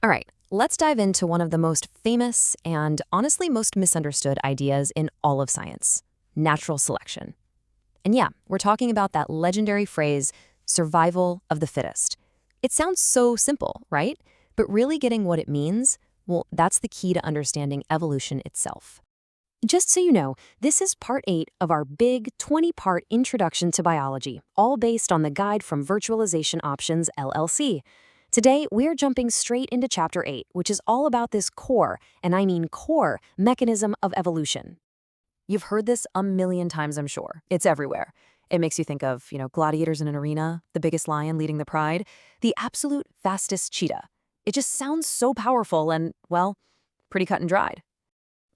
All right, let's dive into one of the most famous and honestly most misunderstood ideas in all of science: natural selection. And yeah, we're talking about that legendary phrase, survival of the fittest. It sounds so simple, right? But really getting what it means, well, that's the key to understanding evolution itself. Just so you know, this is part 8 of our big 20-part introduction to biology, all based on the guide from Virtualization Options LLC. Today, we're jumping straight into Chapter 8, which is all about this core, and I mean core, mechanism of evolution. You've heard this a million times, I'm sure. It's everywhere. It makes you think of, gladiators in an arena, the biggest lion leading the pride, the absolute fastest cheetah. It just sounds so powerful and, well, pretty cut and dried.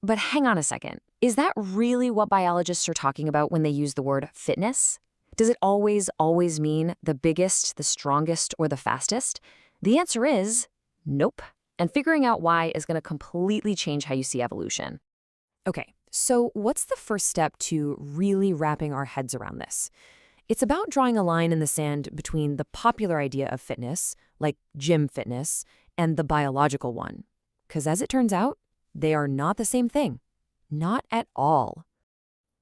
But hang on a second. Is that really what biologists are talking about when they use the word fitness? Does it always mean the biggest, the strongest, or the fastest? The answer is nope. And figuring out why is going to completely change how you see evolution. Okay, so what's the first step to really wrapping our heads around this? It's about drawing a line in the sand between the popular idea of fitness, like gym fitness, and the biological one. Because as it turns out, they are not the same thing. Not at all.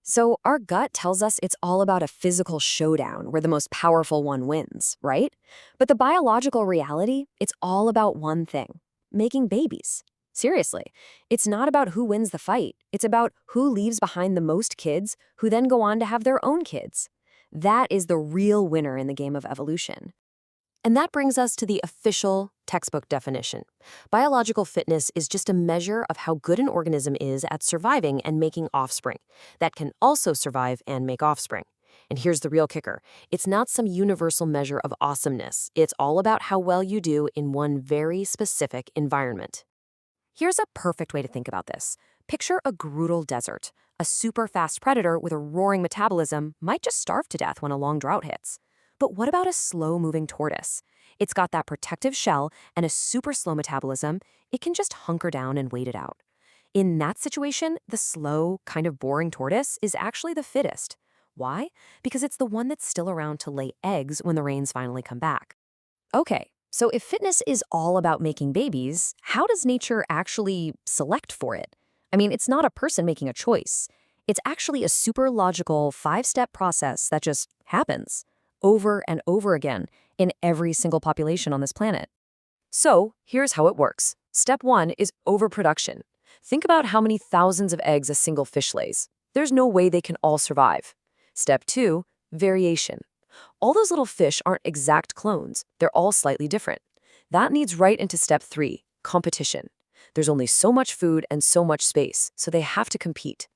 So our gut tells us it's all about a physical showdown where the most powerful one wins, right? But the biological reality, it's all about one thing: making babies. Seriously, it's not about who wins the fight. It's about who leaves behind the most kids who then go on to have their own kids. That is the real winner in the game of evolution. And that brings us to the official textbook definition. Biological fitness is just a measure of how good an organism is at surviving and making offspring that can also survive and make offspring. And here's the real kicker. It's not some universal measure of awesomeness. It's all about how well you do in one very specific environment. Here's a perfect way to think about this. Picture a brutal desert. A super fast predator with a roaring metabolism might just starve to death when a long drought hits. But what about a slow-moving tortoise? It's got that protective shell and a super slow metabolism. It can just hunker down and wait it out. In that situation, the slow, kind of boring tortoise is actually the fittest. Why? Because it's the one that's still around to lay eggs when the rains finally come back. Okay, so if fitness is all about making babies, how does nature actually select for it? I mean, it's not a person making a choice. It's actually a super logical 5-step process that just happens over and over again in every single population on this planet. So here's how it works. Step 1 is overproduction. Think about how many thousands of eggs a single fish lays. There's no way they can all survive. Step 2, variation. All those little fish aren't exact clones. They're all slightly different. That leads right into step 3, competition. There's only so much food and so much space, so they have to compete.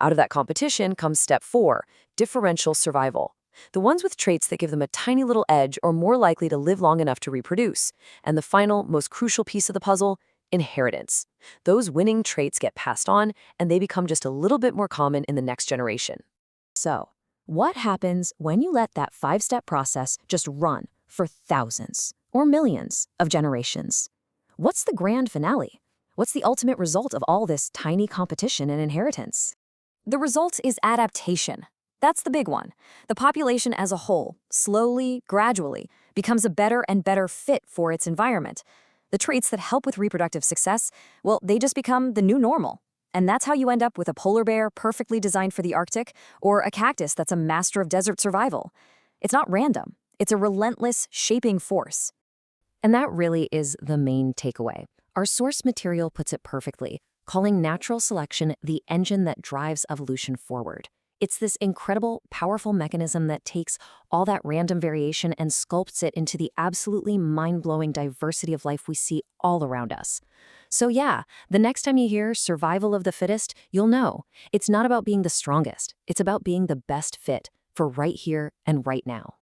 Out of that competition comes step 4, differential survival. The ones with traits that give them a tiny little edge are more likely to live long enough to reproduce. And the final, most crucial piece of the puzzle, inheritance. Those winning traits get passed on, and they become just a little bit more common in the next generation. So, what happens when you let that 5-step process just run for thousands or millions of generations? What's the grand finale? What's the ultimate result of all this tiny competition and inheritance? The result is adaptation. That's the big one. The population as a whole, slowly, gradually, becomes a better and better fit for its environment. The traits that help with reproductive success, well, they just become the new normal. And that's how you end up with a polar bear perfectly designed for the Arctic, or a cactus that's a master of desert survival. It's not random. It's a relentless shaping force. And that really is the main takeaway. Our source material puts it perfectly, calling natural selection the engine that drives evolution forward. It's this incredible, powerful mechanism that takes all that random variation and sculpts it into the absolutely mind-blowing diversity of life we see all around us. So yeah, the next time you hear survival of the fittest, you'll know it's not about being the strongest. It's about being the best fit for right here and right now.